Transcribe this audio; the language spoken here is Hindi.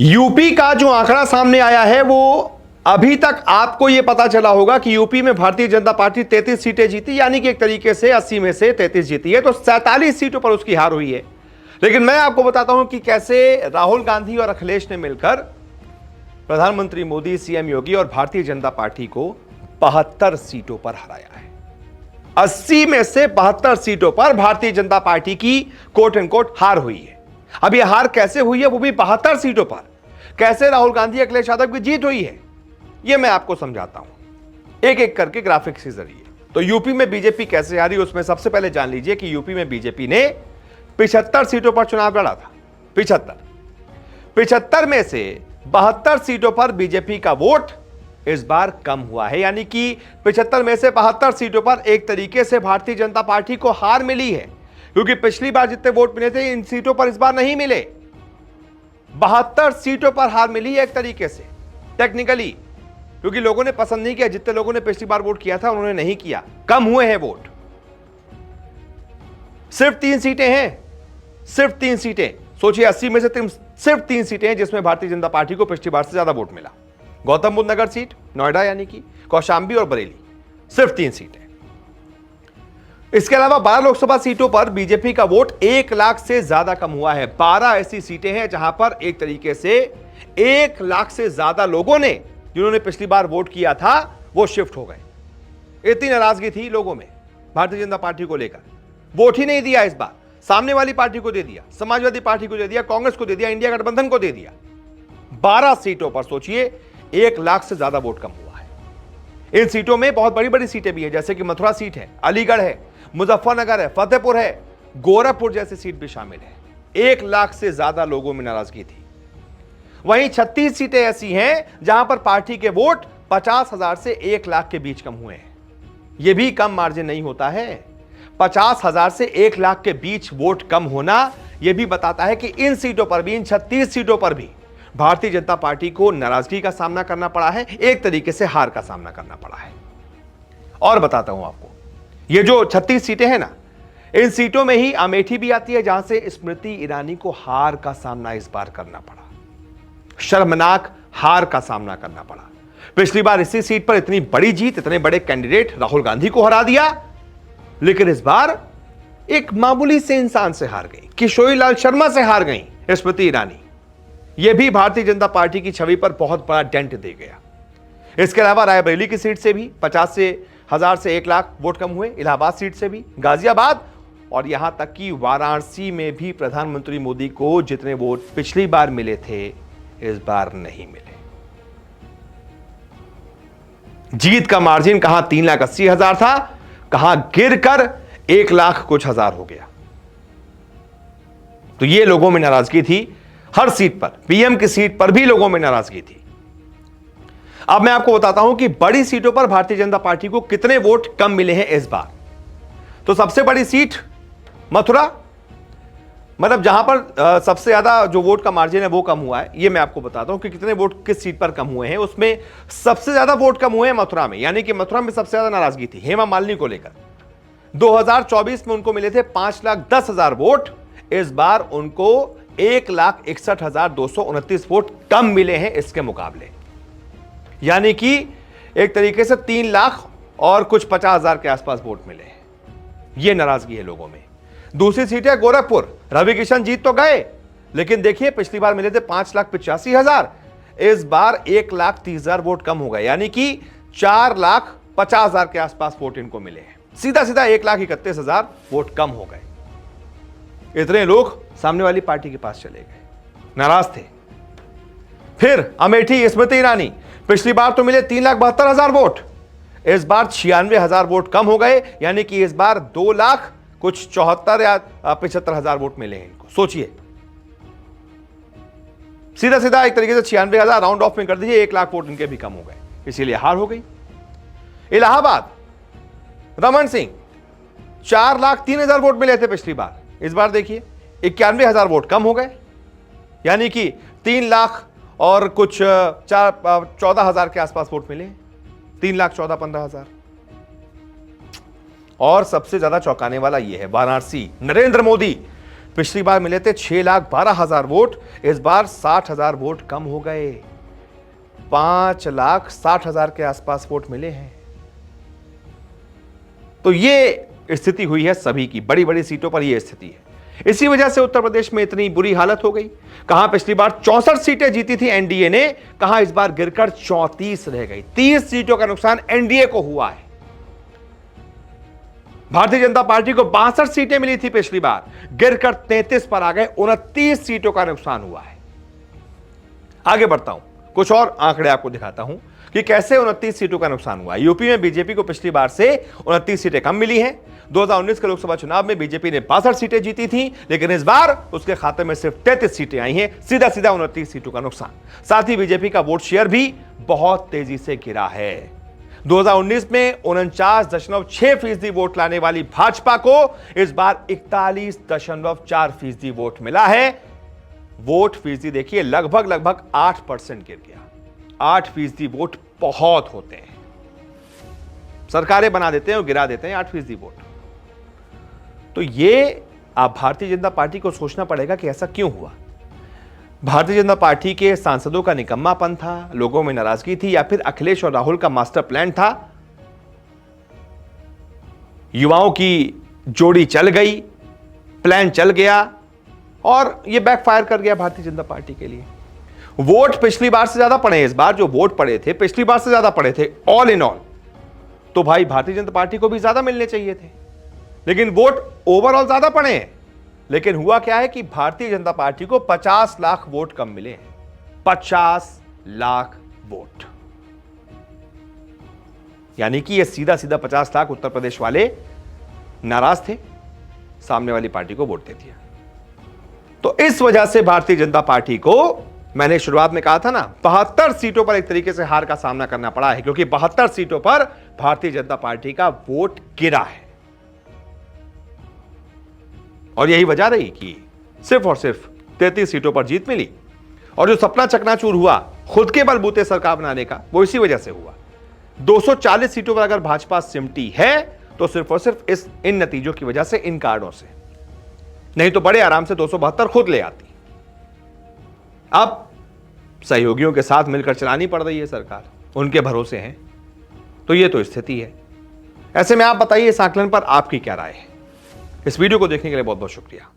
यूपी का जो आंकड़ा सामने आया है वो अभी तक आपको यह पता चला होगा कि यूपी में भारतीय जनता पार्टी 33 सीटें जीती, यानी कि एक तरीके से 80 में से 33 जीती है, तो 47 सीटों पर उसकी हार हुई है। लेकिन मैं आपको बताता हूं कि कैसे राहुल गांधी और अखिलेश ने मिलकर प्रधानमंत्री मोदी, सीएम योगी और भारतीय जनता पार्टी को 72 सीटों पर हराया है। 80 में से 72 सीटों पर भारतीय जनता पार्टी की कोट एंड कोट हार हुई है। अब यह हार कैसे हुई है, वो भी 72 सीटों पर? कैसे राहुल गांधी, अखिलेश यादव की जीत हुई है, यह मैं आपको समझाता हूं एक एक करके ग्राफिक्स के जरिए। तो यूपी में बीजेपी कैसे हारी, उसमें सबसे पहले जान लीजिए कि यूपी में बीजेपी ने 75 सीटों पर चुनाव लड़ा था। 75 में से 72 सीटों पर बीजेपी का वोट इस बार कम हुआ है, यानी कि 75 में से 72 सीटों पर एक तरीके से भारतीय जनता पार्टी को हार मिली है, क्योंकि पिछली बार जितने वोट मिले थे इन सीटों पर इस बार नहीं मिले। 72 सीटों पर हार मिली है एक तरीके से टेक्निकली, क्योंकि लोगों ने पसंद नहीं किया। जितने लोगों ने पिछली बार वोट किया था उन्होंने नहीं किया, कम हुए हैं वोट। सिर्फ 3 सीटें हैं, सिर्फ 3 सीटें। सोचिए 80 में से सिर्फ 3 सीटें हैं जिसमें भारतीय जनता पार्टी को पिछली बार से ज्यादा वोट मिला। गौतम बुद्ध नगर सीट, नोएडा यानी कि कौशाम्बी और बरेली, सिर्फ 3 सीटें। इसके अलावा 12 लोकसभा सीटों पर बीजेपी का वोट 1 लाख से ज्यादा कम हुआ है। 12 ऐसी सीटें हैं जहां पर एक तरीके से 1 लाख से ज्यादा लोगों ने, जिन्होंने पिछली बार वोट किया था, वो शिफ्ट हो गए। इतनी नाराजगी थी लोगों में भारतीय जनता पार्टी को लेकर, वोट ही नहीं दिया इस बार। सामने वाली पार्टी को दे दिया, समाजवादी पार्टी को दे दिया, कांग्रेस को दे दिया, इंडिया गठबंधन को दे दिया। 12 सीटों पर सोचिए 1 लाख से ज्यादा वोट कम हुआ है। इन सीटों में बहुत बड़ी बड़ी सीटें भी है, जैसे कि मथुरा सीट है, अलीगढ़ है, मुजफ्फरनगर है, फतेहपुर है, गोरखपुर जैसी सीट भी शामिल है। 1 लाख से ज्यादा लोगों में नाराजगी थी। वहीं 36 सीटें ऐसी हैं जहां पर पार्टी के वोट 50,000 से 1 लाख के बीच कम हुए हैं। यह भी कम मार्जिन नहीं होता है। 50,000 से 1 लाख के बीच वोट कम होना यह भी बताता है कि इन सीटों पर भी, इन 36 सीटों पर भी भारतीय जनता पार्टी को नाराजगी का सामना करना पड़ा है, एक तरीके से हार का सामना करना पड़ा है। और बताता हूं आपको, ये जो 36 सीटें हैं ना, इन सीटों में ही अमेठी भी आती है, जहां से स्मृति ईरानी को हार का सामना इस बार करना पड़ा। शर्मनाक हार का सामना करना पड़ा। पिछली बार इसी सीट पर इतनी बड़ी जीत, इतने बड़े कैंडिडेट राहुल गांधी को हरा दिया, लेकिन इस बार एक मामूली से इंसान से हार गई, किशोरी लाल शर्मा से हार गई स्मृति ईरानी। यह भी भारतीय जनता पार्टी की छवि पर बहुत बड़ा डेंट दे गया। इसके अलावा रायबरेली की सीट से भी 50,000 से 1 लाख वोट कम हुए, इलाहाबाद सीट से भी, गाजियाबाद और यहां तक कि वाराणसी में भी प्रधानमंत्री मोदी को जितने वोट पिछली बार मिले थे इस बार नहीं मिले। जीत का मार्जिन कहां 3,80,000 था, कहां गिरकर 1 लाख कुछ हजार हो गया। तो यह लोगों में नाराजगी थी। हर सीट पर, पीएम की सीट पर भी लोगों में नाराजगी थी। अब मैं आपको बताता हूं कि बड़ी सीटों पर भारतीय जनता पार्टी को कितने वोट कम मिले हैं इस बार। तो सबसे बड़ी सीट मथुरा, मतलब जहां पर सबसे ज्यादा जो वोट का मार्जिन है वो कम हुआ है। ये मैं आपको बताता हूं कि कितने वोट किस सीट पर कम हुए हैं। उसमें सबसे ज्यादा वोट कम हुए हैं मथुरा में, यानी कि मथुरा में सबसे ज्यादा नाराजगी थी हेमा मालिनी को लेकर। 2024 में उनको मिले थे 5,10,000 वोट, इस बार उनको 1,61,229 वोट कम मिले हैं इसके मुकाबले, यानी कि एक तरीके से 3 लाख और कुछ 50,000 के आसपास वोट मिले हैं। यह नाराजगी है लोगों में। दूसरी सीट है गोरखपुर। रवि किशन जीत तो गए, लेकिन देखिए पिछली बार मिले थे 5,85,000, इस बार 1,30,000 वोट कम हो गए, यानी कि 4,50,000 के आसपास वोट इनको मिले हैं। सीधा सीधा 1,31,000 वोट कम हो गए। इतने लोग सामने वाली पार्टी के पास चले गए, नाराज थे। फिर अमेठी स्मृति ईरानी, पिछली बार तो मिले 3,72,000 वोट, इस बार 96,000 वोट कम हो गए, यानी कि इस बार 2 लाख कुछ 74 या 75,000 वोट मिले हैं इनको। सोचिए, सीधा सीधा एक तरीके से 96,000 राउंड ऑफ में कर दीजिए, 1 लाख वोट इनके भी कम हो गए, इसीलिए हार हो गई। इलाहाबाद रमन सिंह, 4,03,000 वोट मिले थे पिछली बार, इस बार देखिए 91,000 वोट कम हो गए, यानी कि 3 लाख और कुछ 14,000 के आसपास वोट मिले, 3,14,15,000। और सबसे ज्यादा चौंकाने वाला यह है वाराणसी। नरेंद्र मोदी पिछली बार मिले थे 6,12,000 वोट, इस बार 60,000 वोट कम हो गए, 5,60,000 के आसपास वोट मिले हैं। तो ये स्थिति हुई है सभी की, बड़ी बड़ी सीटों पर यह स्थिति है। इसी वजह से उत्तर प्रदेश में इतनी बुरी हालत हो गई। कहां पिछली बार 64 सीटें जीती थी एनडीए ने, कहां इस बार गिरकर 34 रह गई। 30 सीटों का नुकसान एनडीए को हुआ है। भारतीय जनता पार्टी को 62 सीटें मिली थी पिछली बार, गिरकर 33 पर आ गए, 29 सीटों का नुकसान हुआ है। आगे बढ़ता हूं, कुछ और आंकड़े आपको दिखाता हूं कि कैसे 29 सीटों का नुकसान हुआ। यूपी में बीजेपी को पिछली बार से 29 सीटें कम मिली हैं। 2019 के लोकसभा चुनाव में बीजेपी ने 62 सीटें जीती थी, लेकिन इस बार उसके खाते में सिर्फ 33 सीटें आई हैं, सीधा सीधा 29 सीटों का नुकसान। साथ ही बीजेपी का वोट शेयर भी बहुत तेजी से गिरा है। 2019 में 49.6% वोट लाने वाली भाजपा को इस बार 41.4% वोट मिला है। वोट फीसदी देखिए, लगभग 8% गिर गया। 8% वोट बहुत होते हैं, सरकारें बना देते हैं और गिरा देते हैं 8% वोट। तो ये आप भारतीय जनता पार्टी को सोचना पड़ेगा कि ऐसा क्यों हुआ। भारतीय जनता पार्टी के सांसदों का निकम्मापन था, लोगों में नाराजगी थी, या फिर अखिलेश और राहुल का मास्टर प्लान था। युवाओं की जोड़ी चल गई, प्लान चल गया और यह बैकफायर कर गया भारतीय जनता पार्टी के लिए। वोट पिछली बार से ज्यादा पड़े, इस बार जो वोट पड़े थे पिछली बार से ज्यादा पड़े थे ऑल इन ऑल, तो भाई भारतीय जनता पार्टी को भी ज्यादा मिलने चाहिए थे, लेकिन वोट ओवरऑल ज्यादा पड़े हैं। लेकिन हुआ क्या है कि भारतीय जनता पार्टी को 50 लाख वोट कम मिले हैं। 50 लाख वोट, यानी कि यह सीधा सीधा 50 लाख उत्तर प्रदेश वाले नाराज थे, सामने वाली पार्टी को वोट दे दिया। तो इस वजह से भारतीय जनता पार्टी को, मैंने शुरुआत में कहा था ना, 72 सीटों पर एक तरीके से हार का सामना करना पड़ा है, क्योंकि 72 सीटों पर भारतीय जनता पार्टी का वोट गिरा है। और यही वजह रही कि सिर्फ और सिर्फ 33 सीटों पर जीत मिली। और जो सपना चकनाचूर हुआ खुद के बलबूते सरकार बनाने का, वो इसी वजह से हुआ। 240 सीटों पर अगर भाजपा सिमटी है तो सिर्फ और सिर्फ इन नतीजों की वजह से, इन कार्डों से, नहीं तो बड़े आराम से 272 खुद ले आती। अब सहयोगियों के साथ मिलकर चलानी पड़ रही है सरकार, उनके भरोसे हैं। तो ये तो स्थिति है। ऐसे में आप बताइए, इस आकलन पर आपकी क्या राय है। इस वीडियो को देखने के लिए बहुत बहुत शुक्रिया।